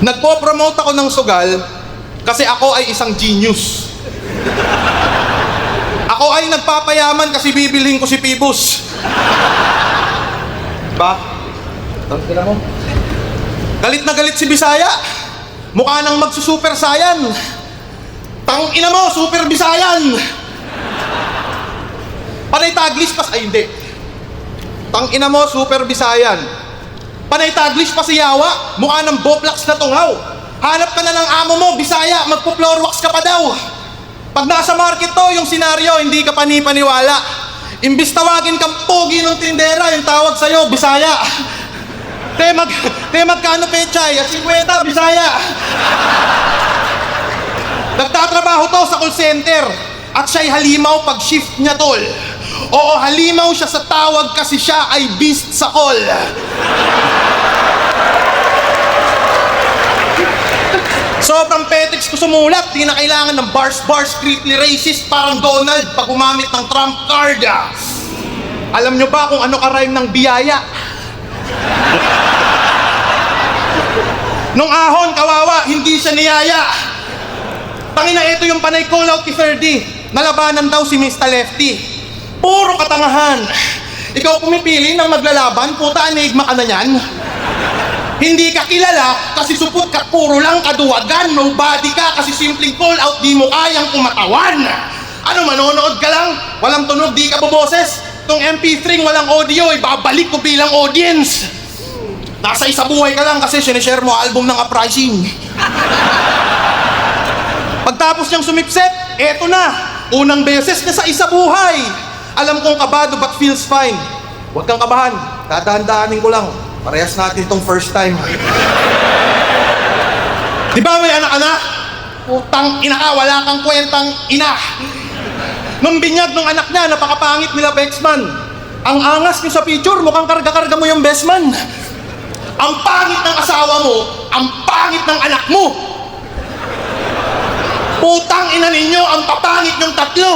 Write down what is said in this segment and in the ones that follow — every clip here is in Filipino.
Nagpo-promote ako ng sugal kasi ako ay isang genius. Ako ay nagpapayaman kasi bibilhin ko si Pibus. Ba? Tangina mo. Galit na galit si Bisaya. Mukha nang magsusuper sayan. Tangina mo, super Bisayan. Panay taglis pas, ay hindi. Tangina mo, super Bisayan. Panay taglis pa si Yawa, mukha ng Boplax na tunghaw. Hanap ka na ng amo mo, Bisaya, magpo-floor wax ka pa daw. Pag nasa market to, yung senaryo, hindi ka panipaniwala. Imbis tawagin kang pogi ng tindera, yung tawag sa'yo, Bisaya. Magkano pechay? 50, Bisaya. Nagtatrabaho to sa call center at siya'y halimaw pag shift niya, tol. Oo, halimaw siya sa tawag kasi siya ay beast sa call. Sobrang petex ko sumulat, di na kailangan ng bars, creepily racist, parang Donald pag gumamit ng Trump card. Alam nyo ba kung ano ka-rhyme ng biyaya? Nung ahon, kawawa, hindi siya niyaya. Tangina, ito yung panay call out kay Ferdy. Nalabanan daw si Mr. Lefty. Puro katangahan. Ikaw pumipili ng maglalaban, puta, enigma ka na yan. Hindi ka kilala kasi supot ka, puro lang kaduwagan. Nobody ka kasi simpleng call out, di mo kayang kumatawan. Ano, manonood ka lang? Walang tunog, di ka buboses. Tong MP3 walang audio, ibabalik ko bilang audience. Nasa isa buhay ka lang kasi sinishare mo album ng Uprising. Pagtapos niyang sumipset, eto na. Unang beses niya sa isa buhay. Alam kong kabado but feels fine. Huwag kang kabahan, dadahan-dahanin ko lang. Parehas natin itong first time. Di ba may anak-anak? Putang ina ka, wala kang kwentang ina. Nung binyag ng anak niya, napakapangit nila Bexman. Ang angas niyo sa picture, mukhang karga-karga mo yung best man. Ang pangit ng asawa mo, ang pangit ng anak mo. Putang ina ninyo, ang papangit yung tatlo.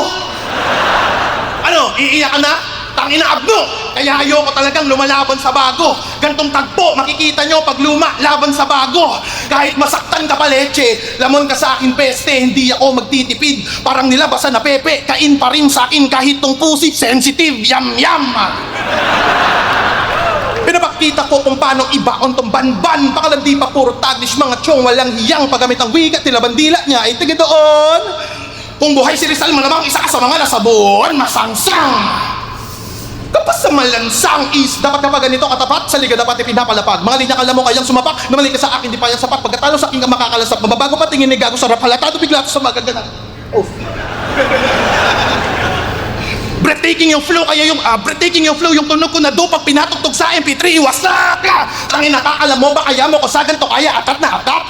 Ano, iiyak ka na? Tangina abno! Kaya ayoko talagang lumalaban sa bago. Gantong tagpo, makikita nyo pag luma, laban sa bago. Kahit masaktan ka pa leche, lamon ka sa akin peste, hindi ako magtitipid. Parang nilabasan na pepe, kain pa rin sa akin kahit tong pusi, sensitive, yam-yam. Pinapakita ko kung paano ibaon tong banban. Baka di pa puro taglish, mga tiyong walang hiyang paggamit ang wigat nila bandila niya ay tiga doon. Kung buhay si Rizal, malamang isa ka sa mga nasabon, masangsang. Kapag sa malansang is, dapat kapag ganito katapat, sa liga dapat ipinapalapag. Mga linya kala mo kayang sumapak, namalik ka sa akin, di pa yan sapat. Pagkatalo sa akin ka makakalasap, mababago pa tingin ni gago sarap halatado, bigla ko sa maganda na. Oh. Breathtaking yung flow, kaya yung breathtaking yung flow, yung tunog ko na do pag pinatugtog sa MP3, iwasak ka! Tangin nakakala mo ba kaya mo ko sa ganito kaya atat na atat?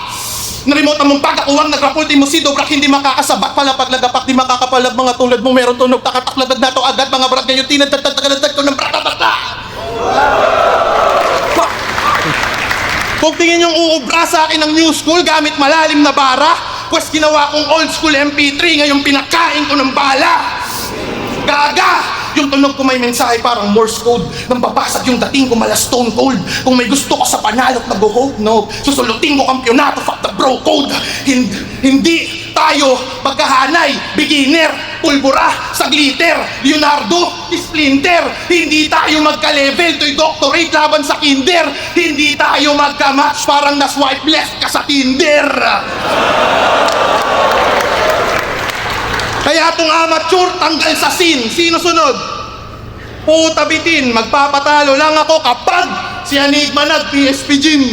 Na-remote mong pagkakuwang nagrapulti mo si Dobrak hindi makakasabat pala paglagapak di makakapalag mga tulad mo meron tunog takataklagad na to agad mga brad ngayon tinadagdagdagdagdag ko ng bratatata. Kung tingin yung uubra sa akin ng new school gamit malalim na bara, pues ginawa kong old school MP3 ngayon pinakain ko ng bala. Gaga! Yung tunog ko may mensahe parang Morse code. Nang babasag yung dating ko mala stone cold. Kung may gusto ko sa panalo at mag-hold, no. Susulutin ko kampyonato, fuck the bro code. Hindi tayo magkahanay. Beginner, pulbura, sa glitter. Leonardo, Splinter. Hindi tayo magka-level. To'y doctorate laban sa kinder. Hindi tayo magka-match parang na-swipe left ka sa Tinder. Kaya itong amateur, tanggal sa scene. Sino sunod? Puta bitin, magpapatalo lang ako kapag si Enigma nag-PSP Gym.